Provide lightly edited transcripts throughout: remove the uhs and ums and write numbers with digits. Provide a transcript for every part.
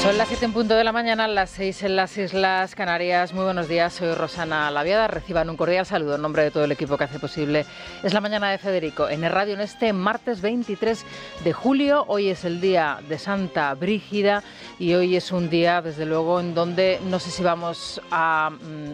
Son las 7 en punto de la mañana, las 6 en las Islas Canarias. Muy buenos días, soy Rosana Laviada. Reciban un cordial saludo en nombre de todo el equipo que hace posible Es la Mañana de Federico en el radio en este martes 23 de julio. Hoy es el día de Santa Brígida y hoy es un día, desde luego, en donde no sé si vamos a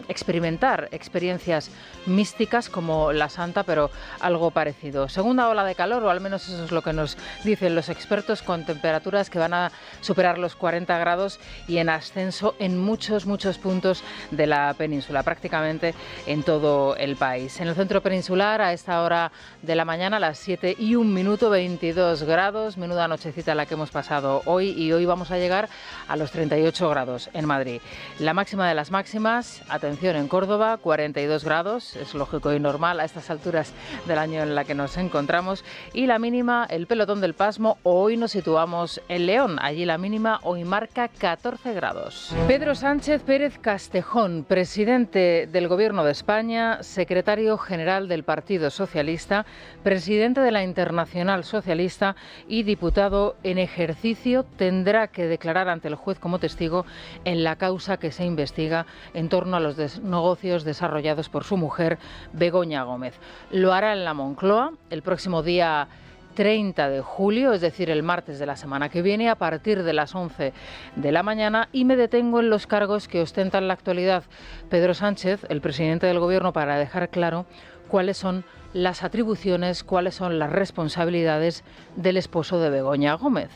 experimentar experiencias místicas como la Santa, pero algo parecido. Segunda ola de calor, o al menos eso es lo que nos dicen los expertos, con temperaturas que van a superar los 40 grados y en ascenso en muchos puntos de la península, prácticamente en todo el país. En el centro peninsular, a esta hora de la mañana, a las 7:01, 22 grados, menuda nochecita la que hemos pasado hoy, y hoy vamos a llegar a los 38 grados en Madrid. La máxima de las máximas, atención, en Córdoba, 42 grados, es lógico y normal a estas alturas del año en la que nos encontramos, y la mínima, el pelotón del pasmo, hoy nos situamos en León, allí la mínima hoy marca 14 grados. Pedro Sánchez Pérez Castejón, presidente del Gobierno de España, secretario general del Partido Socialista, presidente de la Internacional Socialista y diputado en ejercicio, tendrá que declarar ante el juez como testigo en la causa que se investiga en torno a los negocios desarrollados por su mujer, Begoña Gómez. Lo hará en la Moncloa el próximo día 30 de julio, es decir, el martes de la semana que viene, a partir de las 11 de la mañana, y me detengo en los cargos que ostenta en la actualidad Pedro Sánchez, el presidente del Gobierno, para dejar claro cuáles son las atribuciones, cuáles son las responsabilidades del esposo de Begoña Gómez.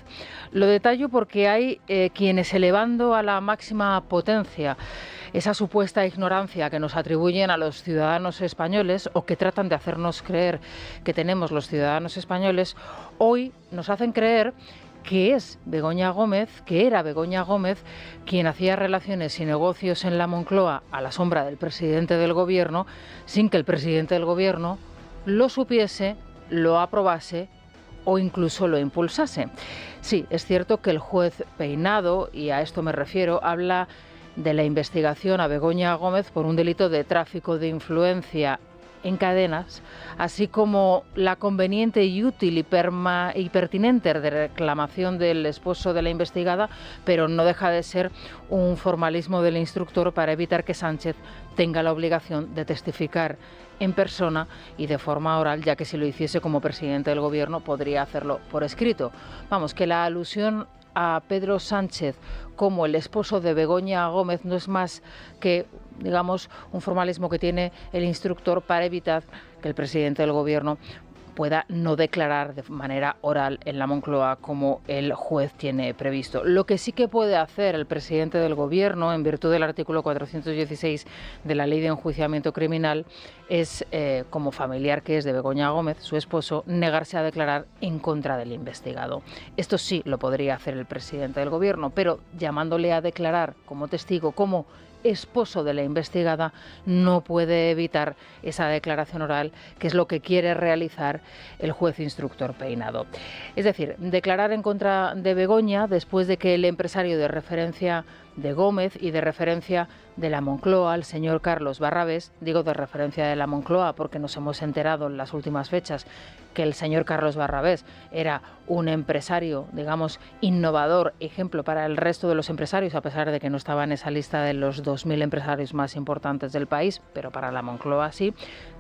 Lo detallo porque hay quienes, elevando a la máxima potencia esa supuesta ignorancia que nos atribuyen a los ciudadanos españoles, o que tratan de hacernos creer que tenemos los ciudadanos españoles, hoy nos hacen creer que es Begoña Gómez, que era Begoña Gómez, quien hacía relaciones y negocios en la Moncloa a la sombra del presidente del Gobierno, sin que el presidente del Gobierno lo supiese, lo aprobase o incluso lo impulsase. Sí, es cierto que el juez Peinado, y a esto me refiero, habla de la investigación a Begoña Gómez por un delito de tráfico de influencia en cadenas, así como la conveniente y útil y pertinente de reclamación del esposo de la investigada, pero no deja de ser un formalismo del instructor para evitar que Sánchez tenga la obligación de testificar en persona y de forma oral, ya que si lo hiciese como presidente del Gobierno podría hacerlo por escrito. Vamos, que la alusión a Pedro Sánchez como el esposo de Begoña Gómez no es más que, digamos, un formalismo que tiene el instructor para evitar que el presidente del Gobierno pueda no declarar de manera oral en la Moncloa como el juez tiene previsto. Lo que sí que puede hacer el presidente del Gobierno, en virtud del artículo 416 de la Ley de Enjuiciamiento Criminal, es, como familiar que es de Begoña Gómez, su esposo, negarse a declarar en contra del investigado. Esto sí lo podría hacer el presidente del Gobierno, pero llamándole a declarar como testigo, como esposo de la investigada, no puede evitar esa declaración oral, que es lo que quiere realizar el juez instructor Peinado. Es decir, declarar en contra de Begoña después de que el empresario de referencia de Gómez y de referencia de la Moncloa, el señor Carlos Barrabés, digo de referencia de la Moncloa porque nos hemos enterado en las últimas fechas que el señor Carlos Barrabés era un empresario, digamos, innovador, ejemplo para el resto de los empresarios, a pesar de que no estaba en esa lista de los 2.000 empresarios más importantes del país, pero para la Moncloa sí,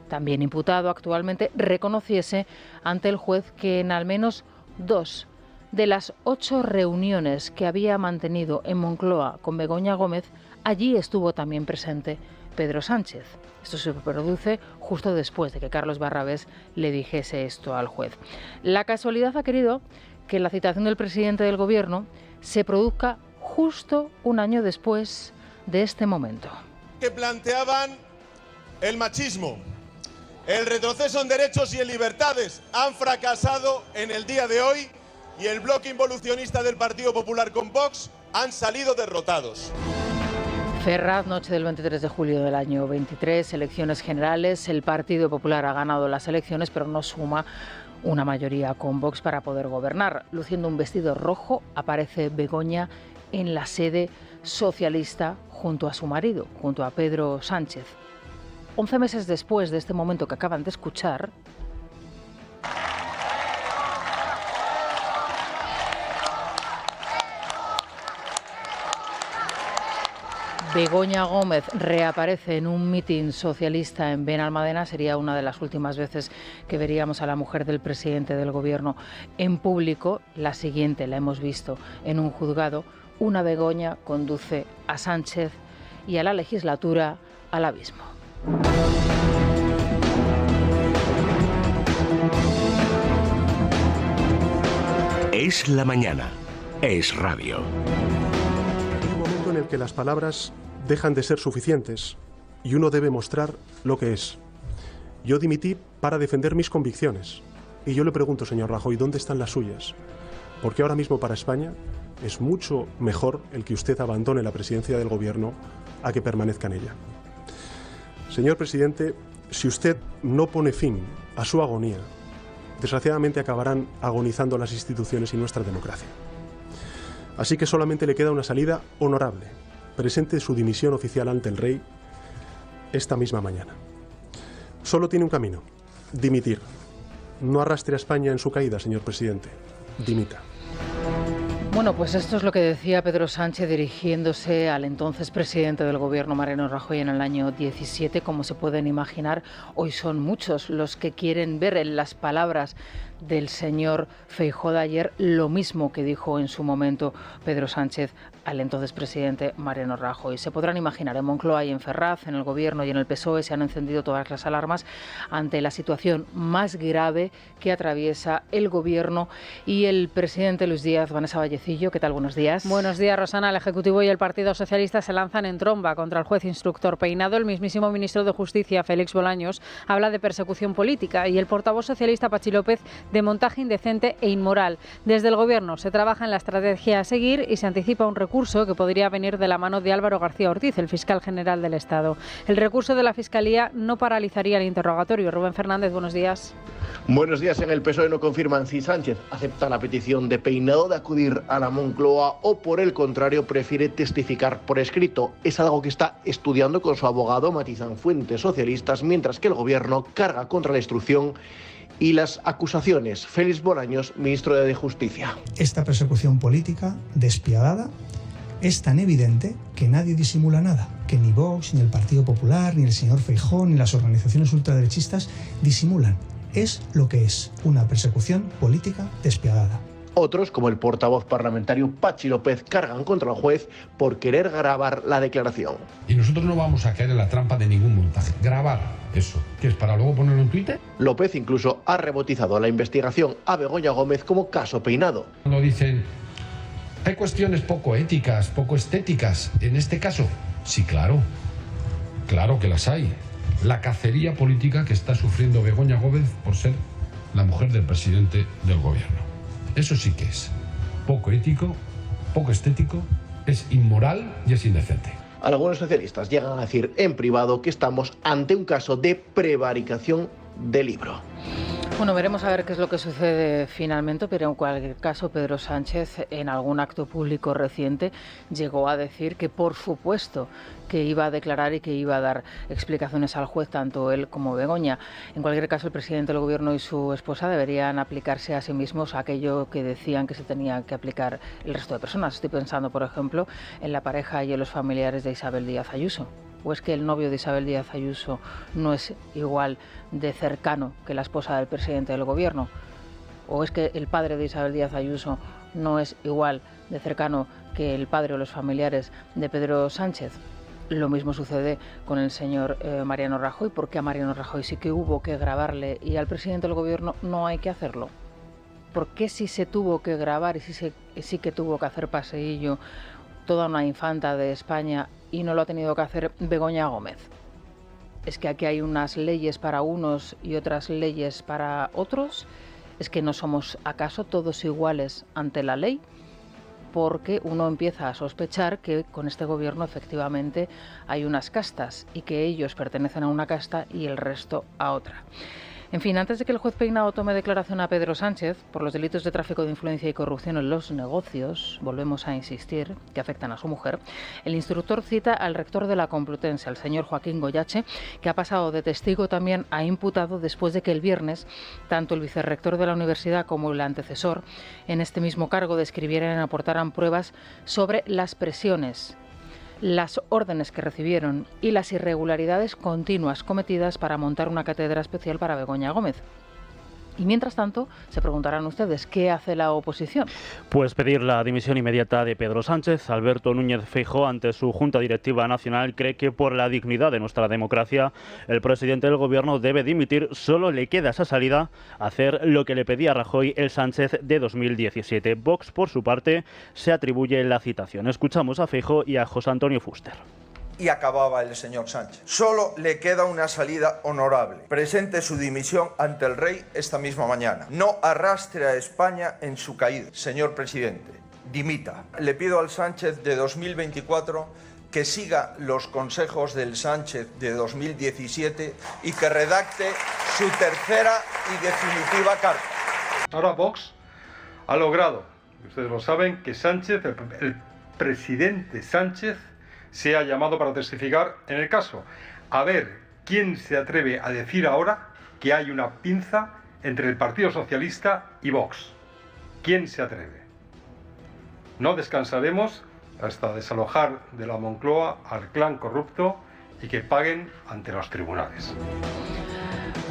también imputado actualmente, reconociese ante el juez que en al menos 2 de las 8 reuniones que había mantenido en Moncloa con Begoña Gómez, allí estuvo también presente Pedro Sánchez. Esto se produce justo después de que Carlos Barrabés le dijese esto al juez. La casualidad ha querido que la citación del presidente del Gobierno se produzca justo un año después de este momento. Que planteaban el machismo, el retroceso en derechos y en libertades, han fracasado en el día de hoy, y el bloque involucionista del Partido Popular con Vox han salido derrotados. Ferraz, noche del 23 de julio del año 23, elecciones generales. El Partido Popular ha ganado las elecciones, pero no suma una mayoría con Vox para poder gobernar. Luciendo un vestido rojo, aparece Begoña en la sede socialista junto a su marido, junto a Pedro Sánchez. 11 meses después de este momento que acaban de escuchar, Begoña Gómez reaparece en un mitin socialista en Benalmádena. Sería una de las últimas veces que veríamos a la mujer del presidente del Gobierno en público. La siguiente la hemos visto en un juzgado. Una Begoña conduce a Sánchez y a la legislatura al abismo. Es la mañana. Es radio. Hay un momento en el que las palabras dejan de ser suficientes y uno debe mostrar lo que es. Yo dimití para defender mis convicciones. Y yo le pregunto, señor Rajoy, ¿dónde están las suyas? Porque ahora mismo para España es mucho mejor el que usted abandone la presidencia del Gobierno a que permanezca en ella. Señor presidente, si usted no pone fin a su agonía, desgraciadamente acabarán agonizando las instituciones y nuestra democracia. Así que solamente le queda una salida honorable. Presente su dimisión oficial ante el rey esta misma mañana. Solo tiene un camino: dimitir. No arrastre a España en su caída, señor presidente. Dimita. Bueno, pues esto es lo que decía Pedro Sánchez dirigiéndose al entonces presidente del Gobierno, Mariano Rajoy, en el año 17. Como se pueden imaginar, hoy son muchos los que quieren ver en las palabras del señor Feijóo de ayer lo mismo que dijo en su momento Pedro Sánchez al entonces presidente Mariano Rajoy. Se podrán imaginar, en Moncloa y en Ferraz, en el Gobierno y en el PSOE, se han encendido todas las alarmas ante la situación más grave que atraviesa el Gobierno y el presidente Luis Díaz. Vanessa Vallecillo, ¿qué tal? Buenos días. Buenos días, Rosana. El Ejecutivo y el Partido Socialista se lanzan en tromba contra el juez instructor Peinado. El mismísimo ministro de Justicia, Félix Bolaños, habla de persecución política y el portavoz socialista, Patxi López, de montaje indecente e inmoral. Desde el Gobierno se trabaja en la estrategia a seguir y se anticipa un recurso que podría venir de la mano de Álvaro García Ortiz, el fiscal general del Estado. El recurso de la Fiscalía no paralizaría el interrogatorio. Rubén Fernández, buenos días. Buenos días. En el PSOE no confirman si Sánchez acepta la petición de Peinado de acudir a la Moncloa o, por el contrario, prefiere testificar por escrito. Es algo que está estudiando con su abogado, matizan fuentes socialistas, mientras que el Gobierno carga contra la instrucción y las acusaciones. Félix Bolaños, ministro de Justicia. Esta persecución política despiadada es tan evidente que nadie disimula nada, que ni Vox, ni el Partido Popular, ni el señor Feijóo, ni las organizaciones ultraderechistas disimulan. Es lo que es, una persecución política despiadada. Otros, como el portavoz parlamentario Patxi López, cargan contra el juez por querer grabar la declaración. Y nosotros no vamos a caer en la trampa de ningún montaje. Grabar eso, ¿qué es para luego ponerlo en Twitter? López incluso ha rebautizado la investigación a Begoña Gómez como caso Peinado. Cuando dicen, hay cuestiones poco éticas, poco estéticas, en este caso, sí, claro que las hay. La cacería política que está sufriendo Begoña Gómez por ser la mujer del presidente del Gobierno. Eso sí que es poco ético, poco estético, es inmoral y es indecente. Algunos socialistas llegan a decir en privado que estamos ante un caso de prevaricación de libro. Bueno, veremos a ver qué es lo que sucede finalmente, pero en cualquier caso Pedro Sánchez en algún acto público reciente llegó a decir que por supuesto que iba a declarar y que iba a dar explicaciones al juez, tanto él como Begoña. En cualquier caso, el presidente del Gobierno y su esposa deberían aplicarse a sí mismos aquello que decían que se tenía que aplicar el resto de personas. Estoy pensando, por ejemplo, en la pareja y en los familiares de Isabel Díaz Ayuso. ¿O es que el novio de Isabel Díaz Ayuso no es igual de cercano que la esposa del presidente del Gobierno? ¿O es que el padre de Isabel Díaz Ayuso no es igual de cercano que el padre o los familiares de Pedro Sánchez? Lo mismo sucede con el señor Mariano Rajoy, porque a Mariano Rajoy sí que hubo que grabarle y al presidente del Gobierno no hay que hacerlo. ¿Por qué sí se tuvo que grabar y sí que tuvo que hacer paseillo toda una infanta de España y no lo ha tenido que hacer Begoña Gómez? ¿Es que aquí hay unas leyes para unos y otras leyes para otros? ¿Es que no somos acaso todos iguales ante la ley? Porque uno empieza a sospechar que con este Gobierno efectivamente hay unas castas y que ellos pertenecen a una casta y el resto a otra. En fin, antes de que el juez Peinado tome declaración a Pedro Sánchez por los delitos de tráfico de influencia y corrupción en los negocios, volvemos a insistir, que afectan a su mujer, el instructor cita al rector de la Complutense, al señor Joaquín Goyache, que ha pasado de testigo también a imputado después de que el viernes tanto el vicerrector de la universidad como el antecesor en este mismo cargo describieran y aportaran pruebas sobre las presiones las órdenes que recibieron y las irregularidades continuas cometidas para montar una cátedra especial para Begoña Gómez. Y mientras tanto, se preguntarán ustedes, ¿qué hace la oposición? Pues pedir la dimisión inmediata de Pedro Sánchez. Alberto Núñez Feijóo, ante su Junta Directiva Nacional, cree que por la dignidad de nuestra democracia, el presidente del Gobierno debe dimitir. Solo le queda esa salida, hacer lo que le pedía Rajoy el Sánchez de 2017. Vox, por su parte, se atribuye la citación. Escuchamos a Feijóo y a José Antonio Fuster. Y acababa el señor Sánchez. Solo le queda una salida honorable. Presente su dimisión ante el rey esta misma mañana. No arrastre a España en su caída. Señor presidente, dimita. Le pido al Sánchez de 2024 que siga los consejos del Sánchez de 2017 y que redacte su tercera y definitiva carta. Ahora Vox ha logrado, ustedes lo saben, que Sánchez, el presidente Sánchez, sea llamado para testificar en el caso. A ver quién se atreve a decir ahora que hay una pinza entre el Partido Socialista y Vox. ¿Quién se atreve? No descansaremos hasta desalojar de la Moncloa al clan corrupto y que paguen ante los tribunales.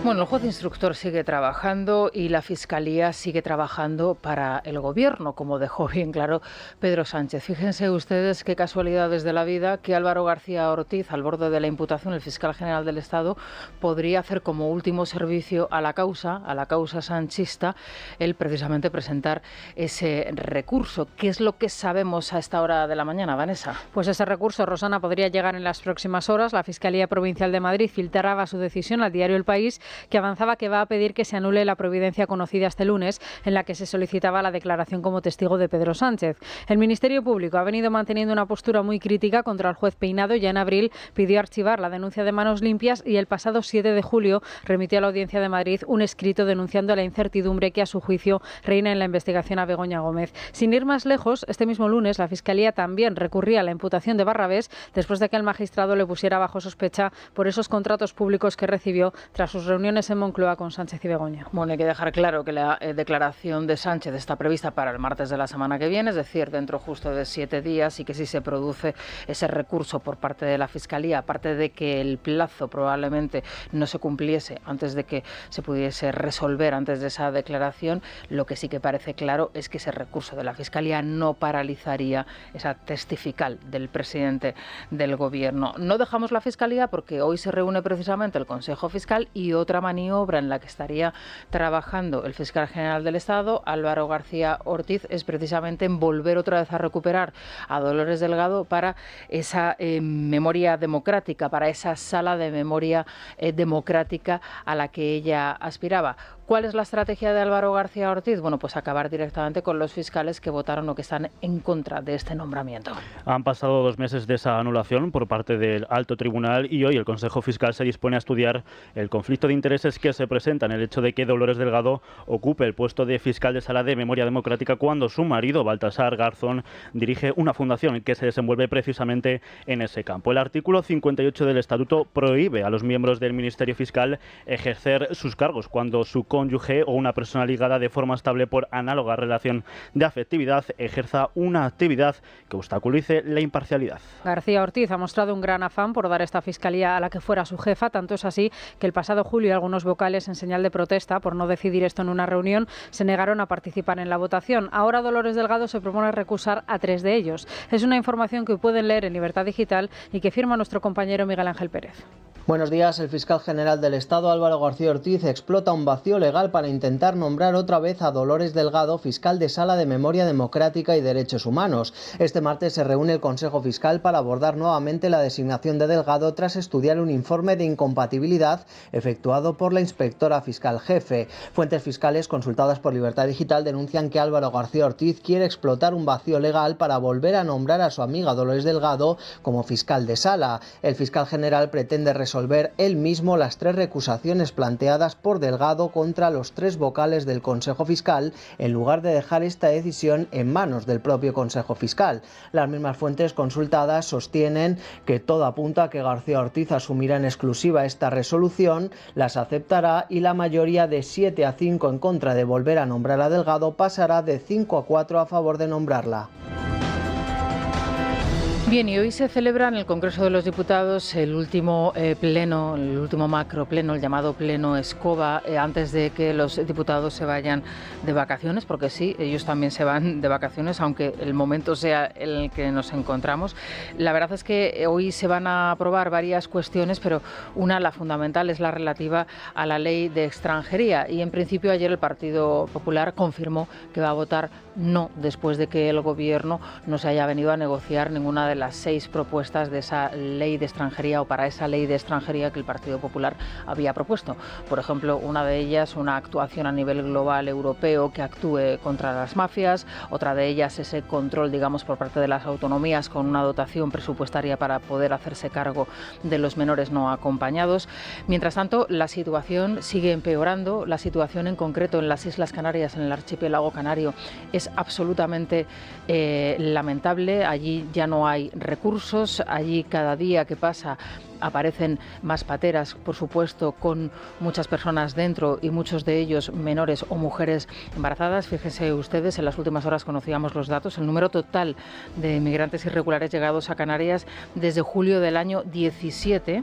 Bueno, el juez instructor sigue trabajando y la Fiscalía sigue trabajando para el Gobierno, como dejó bien claro Pedro Sánchez. Fíjense ustedes qué casualidades de la vida que Álvaro García Ortiz, al borde de la imputación, el fiscal general del Estado, podría hacer como último servicio a la causa sanchista, el precisamente presentar ese recurso. ¿Qué es lo que sabemos a esta hora de la mañana, Vanessa? Pues ese recurso, Rosana, podría llegar en las próximas horas. La Fiscalía Provincial de Madrid filtraba su decisión al diario El País, que avanzaba que va a pedir que se anule la providencia conocida este lunes en la que se solicitaba la declaración como testigo de Pedro Sánchez. El Ministerio Público ha venido manteniendo una postura muy crítica contra el juez Peinado. Ya en abril pidió archivar la denuncia de Manos Limpias y el pasado 7 de julio remitió a la Audiencia de Madrid un escrito denunciando la incertidumbre que a su juicio reina en la investigación a Begoña Gómez. Sin ir más lejos, este mismo lunes la Fiscalía también recurría a la imputación de Barrabés después de que el magistrado le pusiera bajo sospecha por esos contratos públicos que recibió tras sus reuniones en Moncloa con Sánchez y Begoña. Bueno, hay que dejar claro que la declaración de Sánchez está prevista para el martes de la semana que viene, es decir, dentro justo de 7 días, y que si se produce ese recurso por parte de la Fiscalía, aparte de que el plazo probablemente no se cumpliese antes de que se pudiese resolver antes de esa declaración, lo que sí que parece claro es que ese recurso de la Fiscalía no paralizaría esa testifical del presidente del Gobierno. No dejamos la Fiscalía porque hoy se reúne precisamente el Consejo Fiscal y otra maniobra en la que estaría trabajando el fiscal general del Estado, Álvaro García Ortiz, es precisamente en volver otra vez a recuperar a Dolores Delgado para esa memoria democrática, para esa sala de memoria democrática a la que ella aspiraba. ¿Cuál es la estrategia de Álvaro García Ortiz? Bueno, pues acabar directamente con los fiscales que votaron o que están en contra de este nombramiento. Han pasado 2 meses de esa anulación por parte del Alto Tribunal y hoy el Consejo Fiscal se dispone a estudiar el conflicto de intereses que se presenta en el hecho de que Dolores Delgado ocupe el puesto de fiscal de sala de memoria democrática cuando su marido, Baltasar Garzón, dirige una fundación que se desenvuelve precisamente en ese campo. El artículo 58 del Estatuto prohíbe a los miembros del Ministerio Fiscal ejercer sus cargos cuando su cónyuge o una persona ligada de forma estable por análoga relación de afectividad ejerza una actividad que obstaculice la imparcialidad. García Ortiz ha mostrado un gran afán por dar esta fiscalía a la que fuera su jefa, tanto es así que el pasado julio algunos vocales, en señal de protesta por no decidir esto en una reunión, se negaron a participar en la votación. Ahora Dolores Delgado se propone recusar a 3 de ellos. Es una información que pueden leer en Libertad Digital y que firma nuestro compañero Miguel Ángel Pérez. Buenos días. El fiscal general del Estado, Álvaro García Ortiz, explota un vacío legal para intentar nombrar otra vez a Dolores Delgado, fiscal de Sala de Memoria Democrática y Derechos Humanos. Este martes se reúne el Consejo Fiscal para abordar nuevamente la designación de Delgado tras estudiar un informe de incompatibilidad efectuado por la inspectora fiscal jefe. Fuentes fiscales consultadas por Libertad Digital denuncian que Álvaro García Ortiz quiere explotar un vacío legal para volver a nombrar a su amiga Dolores Delgado como fiscal de sala. El fiscal general pretende resolver él mismo las 3 recusaciones planteadas por Delgado contra los 3 vocales del Consejo Fiscal, en lugar de dejar esta decisión en manos del propio Consejo Fiscal. Las mismas fuentes consultadas sostienen que todo apunta a que García Ortiz asumirá en exclusiva esta resolución, las aceptará y la mayoría de 7-5 en contra de volver a nombrar a Delgado pasará de 5-4 a favor de nombrarla. Bien, y hoy se celebra en el Congreso de los Diputados el último pleno, el último macropleno, el llamado pleno Escoba, antes de que los diputados se vayan de vacaciones, porque sí, ellos también se van de vacaciones, aunque el momento sea el que nos encontramos. La verdad es que hoy se van a aprobar varias cuestiones, pero una, la fundamental, es la relativa a la ley de extranjería. Y en principio ayer el Partido Popular confirmó que va a votar no, después de que el Gobierno no se haya venido a negociar ninguna de las 6 propuestas de esa ley de extranjería o para esa ley de extranjería que el Partido Popular había propuesto. Por ejemplo, una de ellas, una actuación a nivel global europeo que actúe contra las mafias, otra de ellas ese control, digamos, por parte de las autonomías con una dotación presupuestaria para poder hacerse cargo de los menores no acompañados. Mientras tanto, la situación sigue empeorando. La situación en concreto en las Islas Canarias, en el archipiélago canario, es absolutamente lamentable. Allí ya no hay recursos, allí cada día que pasa aparecen más pateras, por supuesto, con muchas personas dentro y muchos de ellos menores o mujeres embarazadas. Fíjense ustedes, en las últimas horas conocíamos los datos, el número total de migrantes irregulares llegados a Canarias desde julio del año 17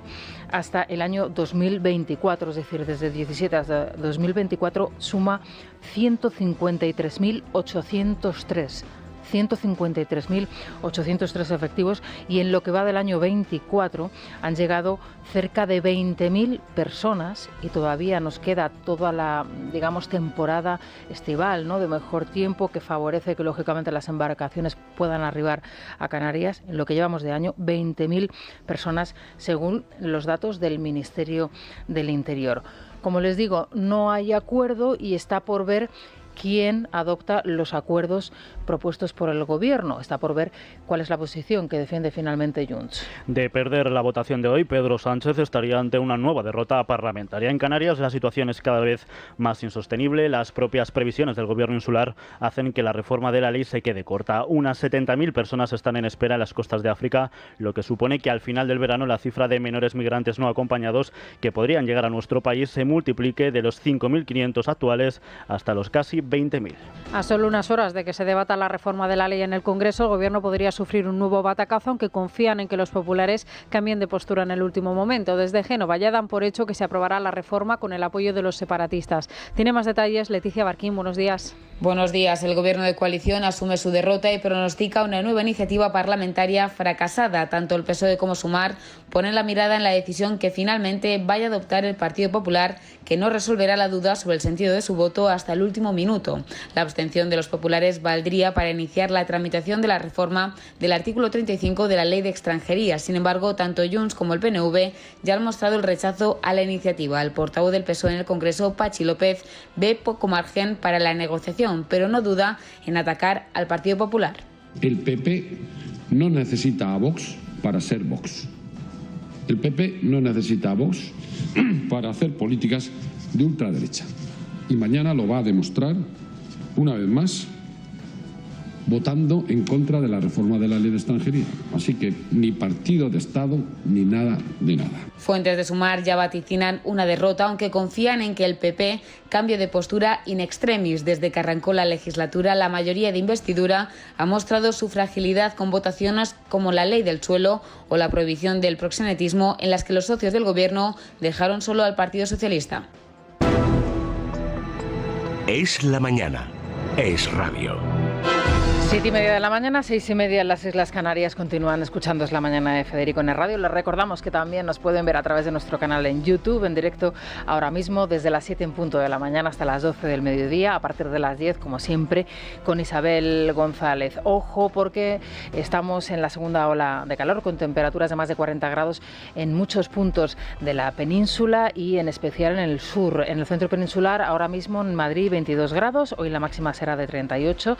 hasta el año 2024, es decir, desde 17 hasta 2024 suma 153.803. 153.803 efectivos, y en lo que va del año 24 han llegado cerca de 20.000 personas y todavía nos queda toda la, digamos, temporada estival, ¿no?, de mejor tiempo, que favorece que lógicamente las embarcaciones puedan arribar a Canarias. En lo que llevamos de año, 20.000 personas según los datos del Ministerio del Interior. Como les digo, no hay acuerdo y está por ver quién adopta los acuerdos propuestos por el Gobierno. Está por ver cuál es la posición que defiende finalmente Junts. De perder la votación de hoy, Pedro Sánchez estaría ante una nueva derrota parlamentaria. En Canarias la situación es cada vez más insostenible. Las propias previsiones del Gobierno insular hacen que la reforma de la ley se quede corta. Unas 70.000 personas están en espera en las costas de África, lo que supone que al final del verano la cifra de menores migrantes no acompañados que podrían llegar a nuestro país se multiplique de los 5.500 actuales hasta los casi 20.000. A solo unas horas de que se debata la reforma de la ley en el Congreso, el Gobierno podría sufrir un nuevo batacazo, aunque confían en que los populares cambien de postura en el último momento. Desde Génova ya dan por hecho que se aprobará la reforma con el apoyo de los separatistas. Tiene más detalles Leticia Barquín. Buenos días. Buenos días. El Gobierno de coalición asume su derrota y pronostica una nueva iniciativa parlamentaria fracasada. Tanto el PSOE como Sumar ponen la mirada en la decisión que finalmente vaya a adoptar el Partido Popular, que no resolverá la duda sobre el sentido de su voto hasta el último minuto. La abstención de los populares valdría para iniciar la tramitación de la reforma del artículo 35 de la Ley de Extranjería. Sin embargo, tanto Junts como el PNV ya han mostrado el rechazo a la iniciativa. El portavoz del PSOE en el Congreso, Patxi López, ve poco margen para la negociación, pero no duda en atacar al Partido Popular. El PP no necesita a Vox para ser Vox. El PP no necesita a Vox para hacer políticas de ultraderecha. Y mañana lo va a demostrar una vez más votando en contra de la reforma de la ley de extranjería. Así que ni partido de Estado ni nada de nada. Fuentes de Sumar ya vaticinan una derrota, aunque confían en que el PP cambie de postura in extremis. Desde que arrancó la legislatura, la mayoría de investidura ha mostrado su fragilidad con votaciones como la ley del suelo o la prohibición del proxenetismo, en las que los socios del Gobierno dejaron solo al Partido Socialista. Es la mañana. Es radio. 7:30 de la mañana, 6:30 en las Islas Canarias. Continúan escuchando Es la Mañana de Federico en el radio. Les recordamos que también nos pueden ver a través de nuestro canal en YouTube, en directo ahora mismo, desde las 7 en punto de la mañana hasta las 12 del mediodía, a partir de las 10, como siempre, con Isabel González. Ojo, porque estamos en la segunda ola de calor, con temperaturas de más de 40 grados en muchos puntos de la península y en especial en el sur. En el centro peninsular, ahora mismo en Madrid, 22 grados. Hoy la máxima será de 38.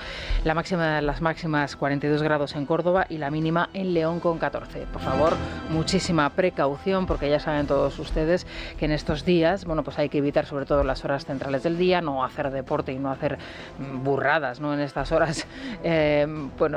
Las máximas 42 grados en Córdoba y la mínima en León con 14. Por favor, muchísima precaución, porque ya saben todos ustedes que en estos días, bueno, pues hay que evitar sobre todo las horas centrales del día, no hacer deporte y no hacer burradas, ¿no?, en estas horas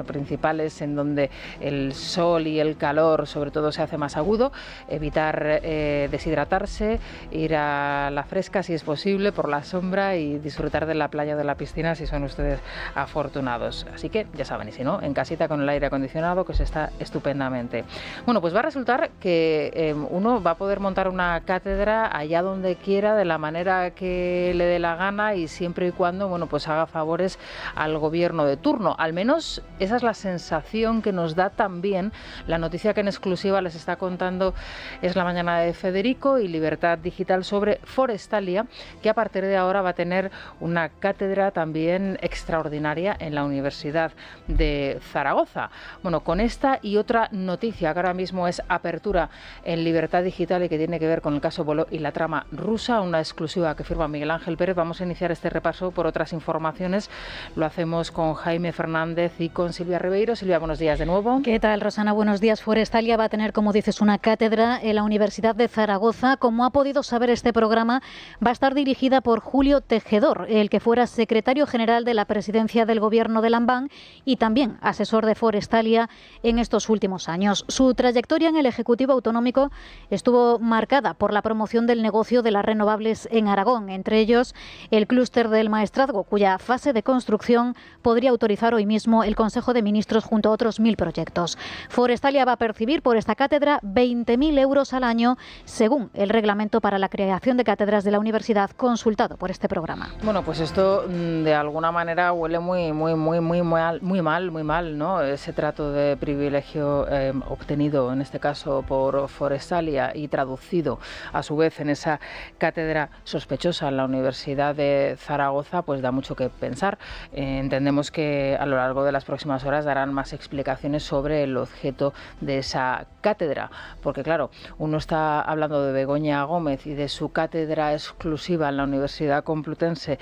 principales en donde el sol y el calor sobre todo se hace más agudo. Evitar deshidratarse, ir a la fresca si es posible, por la sombra, y disfrutar de la playa o de la piscina si son ustedes afortunados. Así que que ya saben, y si no, en casita con el aire acondicionado, que se está estupendamente. Bueno, pues va a resultar que uno va a poder montar una cátedra allá donde quiera, de la manera que le dé la gana y siempre y cuando, bueno, pues haga favores al gobierno de turno. Al menos esa es la sensación que nos da también la noticia que en exclusiva les está contando Es la Mañana de Federico y Libertad Digital sobre Forestalia, que a partir de ahora va a tener una cátedra también extraordinaria en la Universidad de Zaragoza. Bueno, con esta y otra noticia que ahora mismo es apertura en Libertad Digital y que tiene que ver con el caso Boló y la trama rusa, una exclusiva que firma Miguel Ángel Pérez, vamos a iniciar este repaso por otras informaciones. Lo hacemos con Jaime Fernández y con Silvia Ribeiro. Silvia, buenos días de nuevo. ¿Qué tal, Rosana? Buenos días. Forestalia va a tener, como dices, una cátedra en la Universidad de Zaragoza. Como ha podido saber este programa, va a estar dirigida por Julio Tejedor, el que fuera secretario general de la presidencia del gobierno de Lambán y también asesor de Forestalia en estos últimos años. Su trayectoria en el Ejecutivo Autonómico estuvo marcada por la promoción del negocio de las renovables en Aragón, entre ellos el clúster del Maestrazgo, cuya fase de construcción podría autorizar hoy mismo el Consejo de Ministros junto a otros 1.000 proyectos. Forestalia va a percibir por esta cátedra 20.000 euros al año, según el reglamento para la creación de cátedras de la universidad consultado por este programa. Bueno, pues esto de alguna manera huele muy mal, ¿no? Ese trato de privilegio obtenido en este caso por Forestalia y traducido a su vez en esa cátedra sospechosa en la Universidad de Zaragoza, pues da mucho que pensar. Entendemos que a lo largo de las próximas horas darán más explicaciones sobre el objeto de esa cátedra, porque claro, uno está hablando de Begoña Gómez y de su cátedra exclusiva en la Universidad Complutense,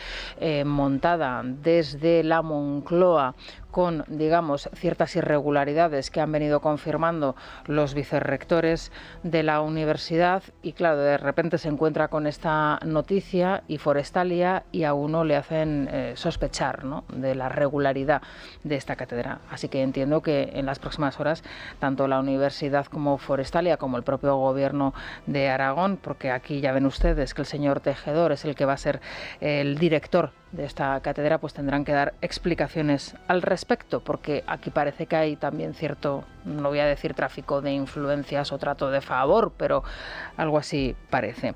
montada desde la Moncloa, con, digamos, ciertas irregularidades que han venido confirmando los vicerrectores de la universidad, y claro, de repente se encuentra con esta noticia y Forestalia y a uno le hacen sospechar, ¿no?, de la regularidad de esta cátedra. Así que entiendo que en las próximas horas tanto la universidad como Forestalia, como el propio gobierno de Aragón, porque aquí ya ven ustedes que el señor Tejedor es el que va a ser el director de esta cátedra, pues tendrán que dar explicaciones al respecto, porque aquí parece que hay también cierto, no voy a decir tráfico de influencias o trato de favor, pero algo así parece.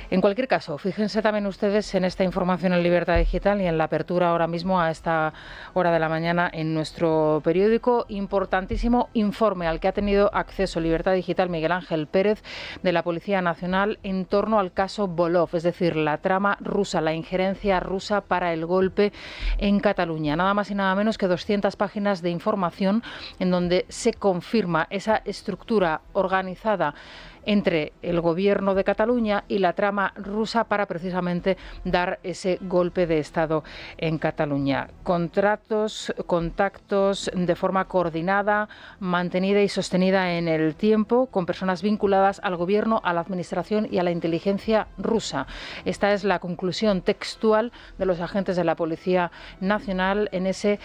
En cualquier caso, fíjense también ustedes en esta información en Libertad Digital y en la apertura ahora mismo a esta hora de la mañana en nuestro periódico. Importantísimo informe al que ha tenido acceso Libertad Digital Miguel Ángel Pérez de la Policía Nacional en torno al caso Bolov, es decir, la trama rusa, la injerencia rusa para el golpe en Cataluña. Nada más y nada menos que 200 páginas de información en donde se confirma esa estructura organizada entre el gobierno de Cataluña y la trama rusa para precisamente dar ese golpe de Estado en Cataluña. Contratos, contactos de forma coordinada, mantenida y sostenida en el tiempo con personas vinculadas al gobierno, a la administración y a la inteligencia rusa. Esta es la conclusión textual de los agentes de la Policía Nacional en ese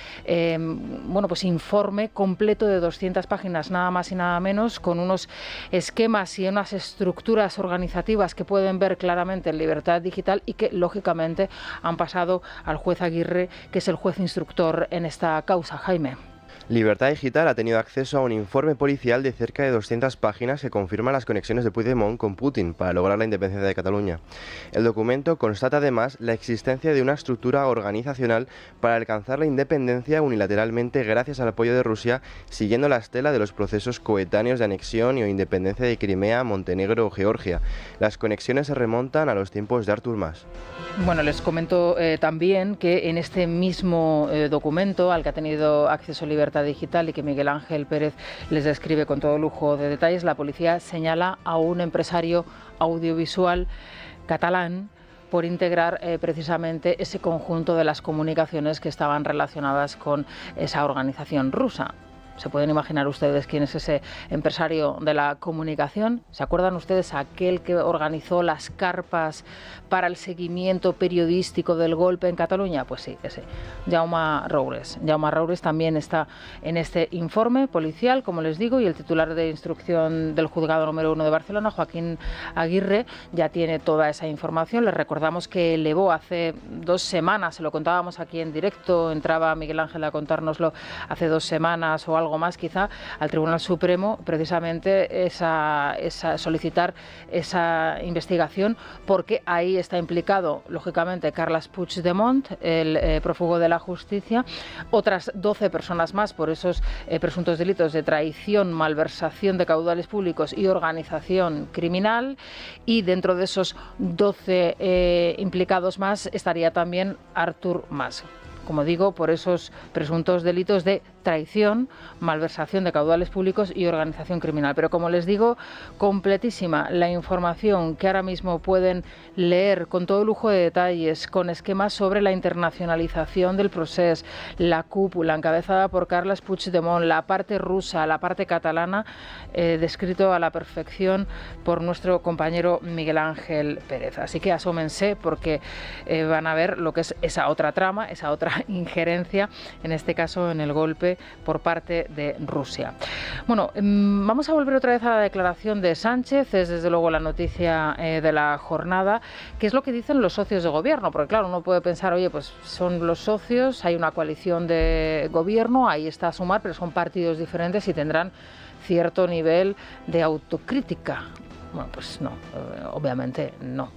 informe completo de 200 páginas, nada más y nada menos, con unos esquemas y unas estructuras organizativas que pueden ver claramente en Libertad Digital y que lógicamente han pasado al juez Aguirre, que es el juez instructor en esta causa. Jaime. Libertad Digital ha tenido acceso a un informe policial de cerca de 200 páginas que confirma las conexiones de Puigdemont con Putin para lograr la independencia de Cataluña. El documento constata además la existencia de una estructura organizacional para alcanzar la independencia unilateralmente gracias al apoyo de Rusia, siguiendo la estela de los procesos coetáneos de anexión o independencia de Crimea, Montenegro o Georgia. Las conexiones se remontan a los tiempos de Artur Mas. Bueno, les comento también que en este mismo documento al que ha tenido acceso Libertad Digital y que Miguel Ángel Pérez les describe con todo lujo de detalles, la policía señala a un empresario audiovisual catalán por integrar precisamente ese conjunto de las comunicaciones que estaban relacionadas con esa organización rusa. se pueden imaginar ustedes quién es ese empresario de la comunicación. ¿Se acuerdan ustedes aquel que organizó las carpas para el seguimiento periodístico del golpe en Cataluña? Pues sí, ese, Jaume Roures. Jaume Roures también está en este informe policial, como les digo, y el titular de instrucción del Juzgado número 1 de Barcelona, Joaquín Aguirre, ya tiene toda esa información. Les recordamos que elevó hace 2 semanas, se lo contábamos aquí en directo, entraba Miguel Ángel a contárnoslo hace 2 semanas o algo más quizá, al Tribunal Supremo, precisamente solicitar esa investigación, porque ahí está implicado, lógicamente, Carles Puigdemont, el prófugo de la justicia, otras 12 personas más por esos presuntos delitos de traición, malversación de caudales públicos y organización criminal, y dentro de esos 12 implicados más estaría también Artur Mas, como digo, por esos presuntos delitos de traición, malversación de caudales públicos y organización criminal. Pero como les digo, completísima la información que ahora mismo pueden leer con todo lujo de detalles, con esquemas sobre la internacionalización del proceso, la cúpula encabezada por Carles Puigdemont, la parte rusa, la parte catalana, descrito a la perfección por nuestro compañero Miguel Ángel Pérez. Así que asómense, porque van a ver lo que es esa otra trama, esa otra injerencia, en este caso en el golpe por parte de Rusia. Bueno, vamos a volver otra vez a la declaración de Sánchez. Es desde luego la noticia de la jornada. ¿Qué es lo que dicen los socios de gobierno? Porque claro, uno puede pensar, oye, pues son los socios, hay una coalición de gobierno, ahí está Sumar, pero son partidos diferentes y tendrán cierto nivel de autocrítica. Bueno, pues no, obviamente no.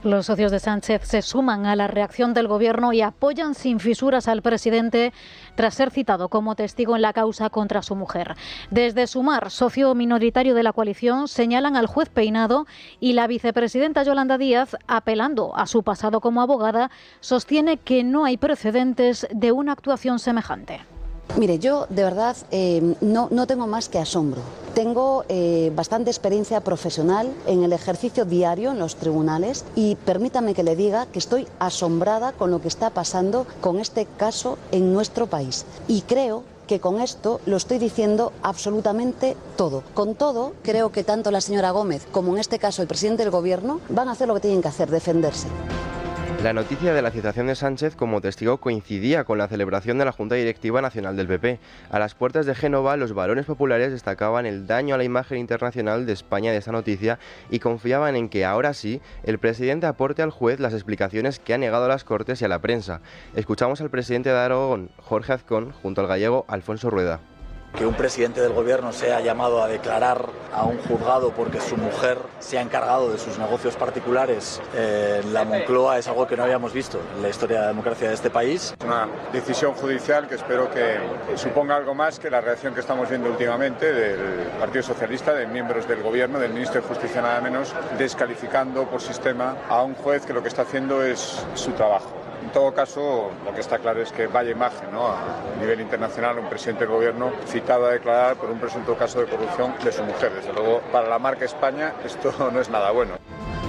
Los socios de Sánchez se suman a la reacción del Gobierno y apoyan sin fisuras al presidente tras ser citado como testigo en la causa contra su mujer. Desde Sumar, socio minoritario de la coalición, señalan al juez Peinado, y la vicepresidenta Yolanda Díaz, apelando a su pasado como abogada, sostiene que no hay precedentes de una actuación semejante. Mire, yo de verdad no tengo más que asombro. Tengo bastante experiencia profesional en el ejercicio diario en los tribunales y permítame que le diga que estoy asombrada con lo que está pasando con este caso en nuestro país. Y creo que con esto lo estoy diciendo absolutamente todo. Con todo, creo que tanto la señora Gómez como en este caso el presidente del Gobierno van a hacer lo que tienen que hacer, defenderse. La noticia de la citación de Sánchez como testigo coincidía con la celebración de la Junta Directiva Nacional del PP. A las puertas de Génova, los varones populares destacaban el daño a la imagen internacional de España de esta noticia y confiaban en que ahora sí el presidente aporte al juez las explicaciones que ha negado a las Cortes y a la prensa. Escuchamos al presidente de Aragón, Jorge Azcón, junto al gallego Alfonso Rueda. Que un presidente del gobierno sea llamado a declarar a un juzgado porque su mujer se ha encargado de sus negocios particulares en la Moncloa es algo que no habíamos visto en la historia de la democracia de este país. Es una decisión judicial que espero que suponga algo más que la reacción que estamos viendo últimamente del Partido Socialista, de miembros del gobierno, del ministro de Justicia nada menos, descalificando por sistema a un juez que lo que está haciendo es su trabajo. En todo caso, lo que está claro es que vaya imagen, ¿no?, a nivel internacional, un presidente del gobierno citado a declarar por un presunto caso de corrupción de su mujer. Desde luego, para la marca España esto no es nada bueno.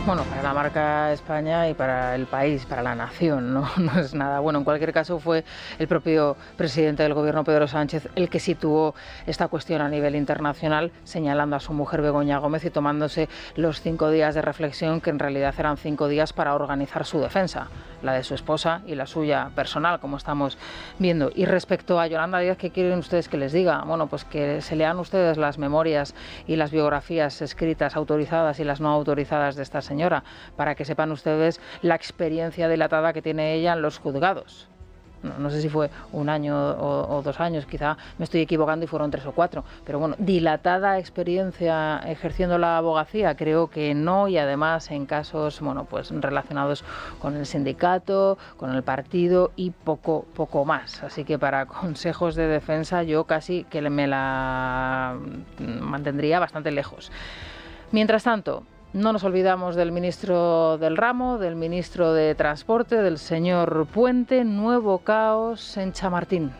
Bueno, para la marca España y para el país, para la nación, no es nada bueno. En cualquier caso, fue el propio presidente del Gobierno, Pedro Sánchez, el que situó esta cuestión a nivel internacional, señalando a su mujer Begoña Gómez y tomándose los 5 días de reflexión, que en realidad eran 5 días para organizar su defensa, la de su esposa y la suya personal, como estamos viendo. Y respecto a Yolanda Díaz, ¿qué quieren ustedes que les diga? Bueno, pues que se lean ustedes las memorias y las biografías escritas, autorizadas y las no autorizadas de esta señora, para que sepan ustedes la experiencia dilatada que tiene ella en los juzgados. No sé si fue 1 año o 2 años, quizá me estoy equivocando y fueron 3 o 4, pero bueno, dilatada experiencia ejerciendo la abogacía, creo que no, y además en casos, bueno, pues relacionados con el sindicato, con el partido y poco más. Así que para consejos de defensa yo casi que me la mantendría bastante lejos. Mientras tanto, no nos olvidamos del ministro del ramo, del ministro de Transporte, del señor Puente. Nuevo caos en Chamartín.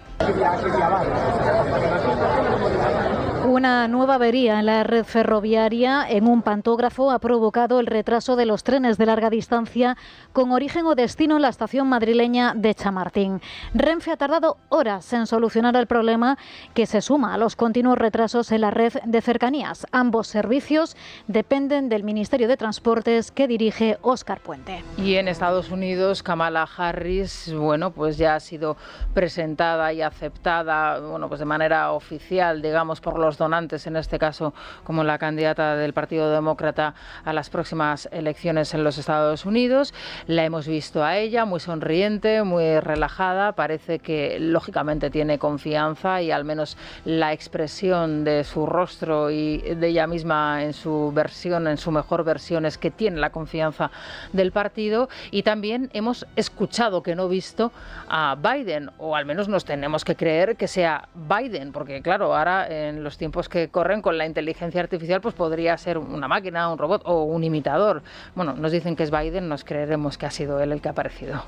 Una nueva avería en la red ferroviaria en un pantógrafo ha provocado el retraso de los trenes de larga distancia con origen o destino en la estación madrileña de Chamartín. Renfe ha tardado horas en solucionar el problema, que se suma a los continuos retrasos en la red de cercanías. Ambos servicios dependen del Ministerio de Transportes que dirige Óscar Puente. Y en Estados Unidos, Kamala Harris, pues ya ha sido presentada y aceptada, pues de manera oficial, digamos, por los donantes, en este caso, como la candidata del Partido Demócrata a las próximas elecciones en los Estados Unidos. La hemos visto a ella muy sonriente, muy relajada. Parece que lógicamente tiene confianza, y al menos la expresión de su rostro y de ella misma en su versión, en su mejor versión, es que tiene la confianza del partido. Y también hemos escuchado, que no visto, a Biden, o al menos nos tenemos que creer que sea Biden, porque claro, ahora en los tiempos que corren con la inteligencia artificial, pues podría ser una máquina, un robot o un imitador. Nos dicen que es Biden, nos creeremos que ha sido él el que ha aparecido.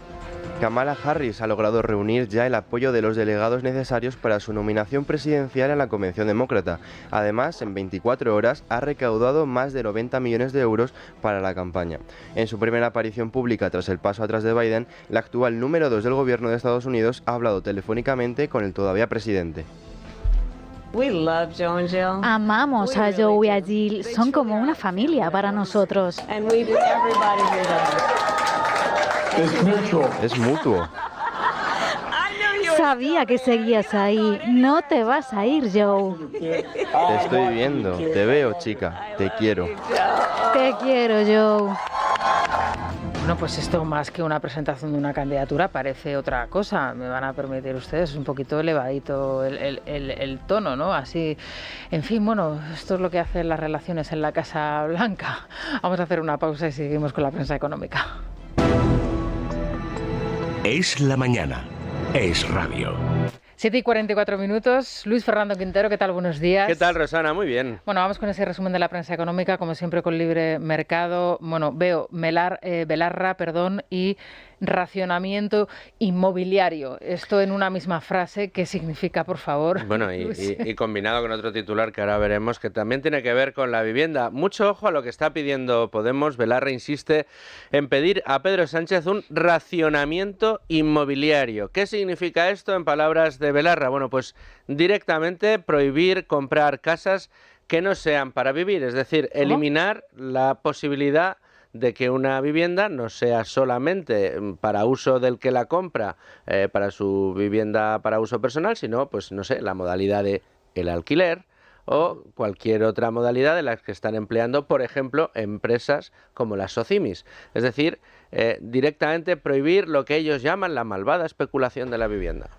Kamala Harris ha logrado reunir ya el apoyo de los delegados necesarios para su nominación presidencial en la Convención Demócrata. Además, en 24 horas ha recaudado más de 90 millones de euros para la campaña. En su primera aparición pública tras el paso atrás de Biden, la actual número 2 del gobierno de Estados Unidos ha hablado telefónicamente con el todavía presidente. Amamos a Joe y a Jill, son como una familia para nosotros. Es mutuo. Sabía que seguías ahí. No te vas a ir, Joe. Te estoy viendo, te veo, chica, te quiero. Te quiero, Joe. Pues esto, más que una presentación de una candidatura, parece otra cosa. Me van a permitir ustedes, es un poquito elevadito el tono, ¿no? Así, en fin, esto es lo que hacen las relaciones en la Casa Blanca. Vamos a hacer una pausa y seguimos con la prensa económica. Es la mañana. Es radio. 7:44. Luis Fernando Quintero, ¿qué tal? Buenos días. ¿Qué tal, Rosana? Muy bien. Vamos con ese resumen de la prensa económica, como siempre con Libre Mercado. Veo Belarra, y racionamiento inmobiliario. Esto en una misma frase, ¿qué significa, por favor? Y combinado con otro titular que ahora veremos, que también tiene que ver con la vivienda. Mucho ojo a lo que está pidiendo Podemos. Belarra insiste en pedir a Pedro Sánchez un racionamiento inmobiliario. ¿Qué significa esto en palabras de Belarra? Pues directamente prohibir comprar casas que no sean para vivir, es decir, eliminar la posibilidad de que una vivienda no sea solamente para uso del que la compra, para su vivienda para uso personal, sino, la modalidad de el alquiler o cualquier otra modalidad de las que están empleando, por ejemplo, empresas como las Socimis. Es decir, directamente prohibir lo que ellos llaman la malvada especulación de la vivienda.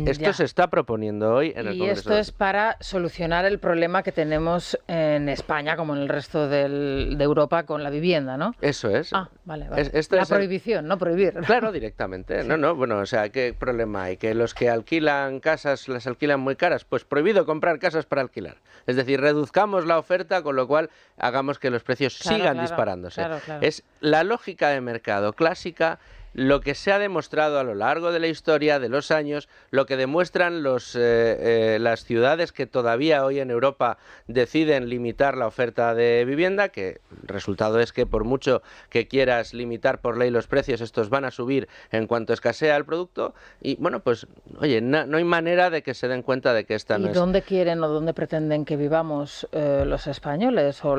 Esto se está proponiendo hoy en el Congreso. Y esto es para solucionar el problema que tenemos en España, como en el resto de Europa, con la vivienda, ¿no? Eso es. Vale. La prohibición, no prohibir. Claro, directamente. Sí. ¿Qué problema hay? ¿Que los que alquilan casas las alquilan muy caras? Pues prohibido comprar casas para alquilar. Es decir, reduzcamos la oferta, con lo cual hagamos que los precios sigan disparándose. Claro. Es la lógica de mercado clásica, lo que se ha demostrado a lo largo de la historia, de los años, lo que demuestran las ciudades que todavía hoy en Europa deciden limitar la oferta de vivienda, que el resultado es que por mucho que quieras limitar por ley los precios, estos van a subir en cuanto escasea el producto y, no hay manera de que se den cuenta de que esta no es... ¿Y dónde quieren o dónde pretenden que vivamos los españoles o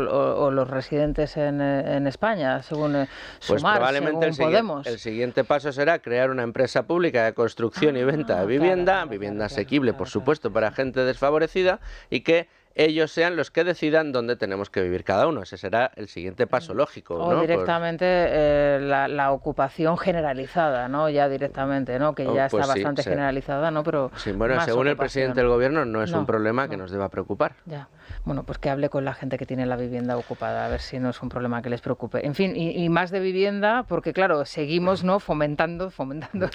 los residentes en España, según Sumar, probablemente según Podemos? El siguiente paso será crear una empresa pública de construcción y venta de vivienda, vivienda asequible, por supuesto, para gente desfavorecida, y que ellos sean los que decidan dónde tenemos que vivir cada uno. Ese será el siguiente paso lógico. O directamente la ocupación generalizada, ¿no? Ya directamente, ¿no? Que ya está bastante generalizada, ¿no? Pero según el presidente del gobierno no es un problema que nos deba preocupar. Ya. Pues que hable con la gente que tiene la vivienda ocupada, a ver si no es un problema que les preocupe. En fin, y más de vivienda, porque claro, seguimos fomentando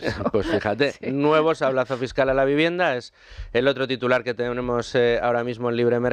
eso. Pues fíjate, nuevo sablazo fiscal a la vivienda es el otro titular que tenemos ahora mismo en Libre Mercado.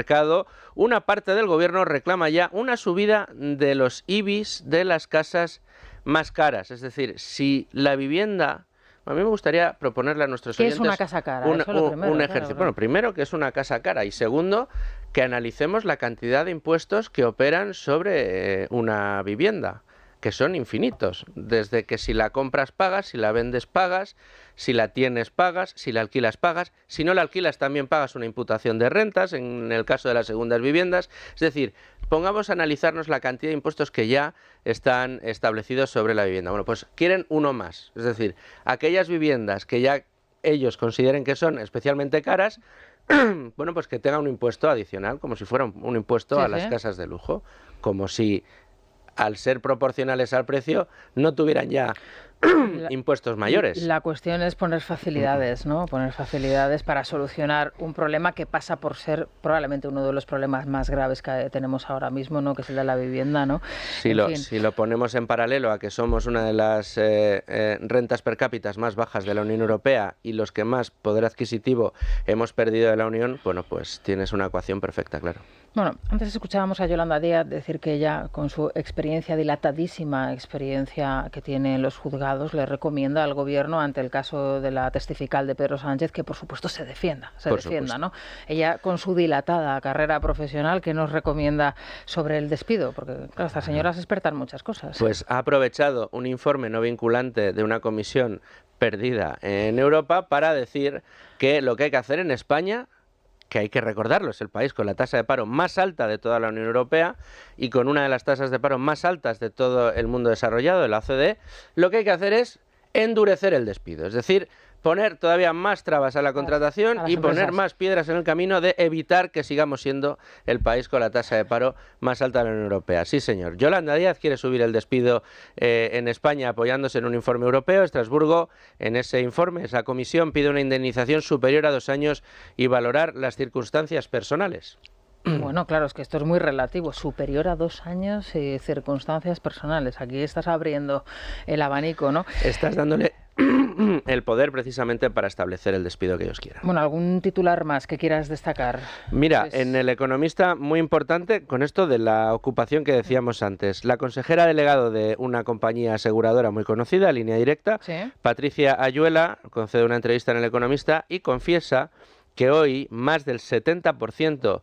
Una parte del gobierno reclama ya una subida de los IBIs de las casas más caras. Es decir, si la vivienda... A mí me gustaría proponerle a nuestros oyentes... ¿Qué es una casa cara? Un ejercicio. Claro. Bueno, primero, que es una casa cara, y segundo, que analicemos la cantidad de impuestos que operan sobre una vivienda, que son infinitos, desde que si la compras pagas, si la vendes pagas, si la tienes pagas, si la alquilas pagas, si no la alquilas también pagas una imputación de rentas, en el caso de las segundas viviendas. Es decir, pongamos a analizarnos la cantidad de impuestos que ya están establecidos sobre la vivienda. Bueno, pues quieren uno más, es decir, aquellas viviendas que ya ellos consideren que son especialmente caras, bueno, pues que tengan un impuesto adicional, como si fuera un impuesto a las casas de lujo, como si al ser proporcionales al precio no tuvieran ya impuestos mayores. La cuestión es poner facilidades, ¿no? Poner facilidades para solucionar un problema que pasa por ser probablemente uno de los problemas más graves que tenemos ahora mismo, ¿no? Que es el de la vivienda, ¿no? Si lo ponemos en paralelo a que somos una de las rentas per cápita más bajas de la Unión Europea y los que más poder adquisitivo hemos perdido de la Unión, bueno, pues tienes una ecuación perfecta, claro. Bueno, antes escuchábamos a Yolanda Díaz decir que ella, con su dilatadísima experiencia que tiene en los juzgados, le recomienda al Gobierno, ante el caso de la testifical de Pedro Sánchez, que por supuesto se defienda, ¿no? Ella, con su dilatada carrera profesional, ¿qué nos recomienda sobre el despido? Porque, claro, esta señora es experta en muchas cosas. Pues ha aprovechado un informe no vinculante de una comisión perdida en Europa para decir que lo que hay que hacer en España, que hay que recordarlo, es el país con la tasa de paro más alta de toda la Unión Europea y con una de las tasas de paro más altas de todo el mundo desarrollado, de la OCDE, lo que hay que hacer es endurecer el despido, es decir, poner todavía más trabas a la contratación y poner más piedras en el camino de evitar que sigamos siendo el país con la tasa de paro más alta de la Unión Europea. Sí, señor. Yolanda Díaz quiere subir el despido en España apoyándose en un informe europeo. Estrasburgo, en ese informe, esa comisión pide una indemnización superior a 2 años y valorar las circunstancias personales. Bueno, claro, es que esto es muy relativo. Superior a 2 años y circunstancias personales. Aquí estás abriendo el abanico, ¿no? Estás dándole el poder precisamente para establecer el despido que ellos quieran. Bueno, ¿algún titular más que quieras destacar? Mira, en El Economista, muy importante, con esto de la ocupación que decíamos antes. La consejera delegado de una compañía aseguradora muy conocida, Línea Directa, Patricia Ayuela, concede una entrevista en El Economista y confiesa que hoy más del 70%,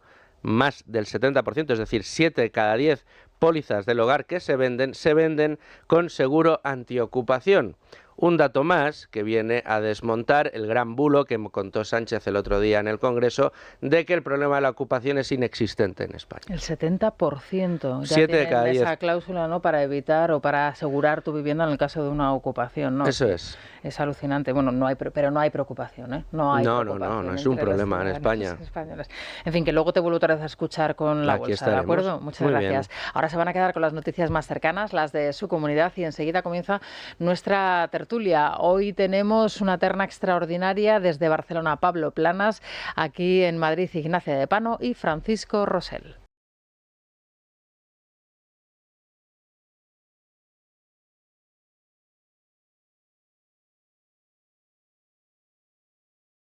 es decir, 7 de cada 10 pólizas del hogar que se venden con seguro antiocupación. Un dato más que viene a desmontar el gran bulo que contó Sánchez el otro día en el Congreso de que el problema de la ocupación es inexistente en España. El 70%. Ya 7 de cada 10. Esa cláusula, ¿no?, para evitar o para asegurar tu vivienda en el caso de una ocupación, ¿no? Eso es. Es alucinante. Bueno, pero no hay preocupación, ¿eh? No, es un problema en España. En fin, que luego te vuelvo otra vez a escuchar con la bolsa, estaremos. ¿de acuerdo? Muchas gracias. Ahora se van a quedar con las noticias más cercanas, las de su comunidad, y enseguida comienza nuestra tertulia. Hoy tenemos una terna extraordinaria desde Barcelona, Pablo Planas, aquí en Madrid, Ignacia de Pano y Francisco Rosell.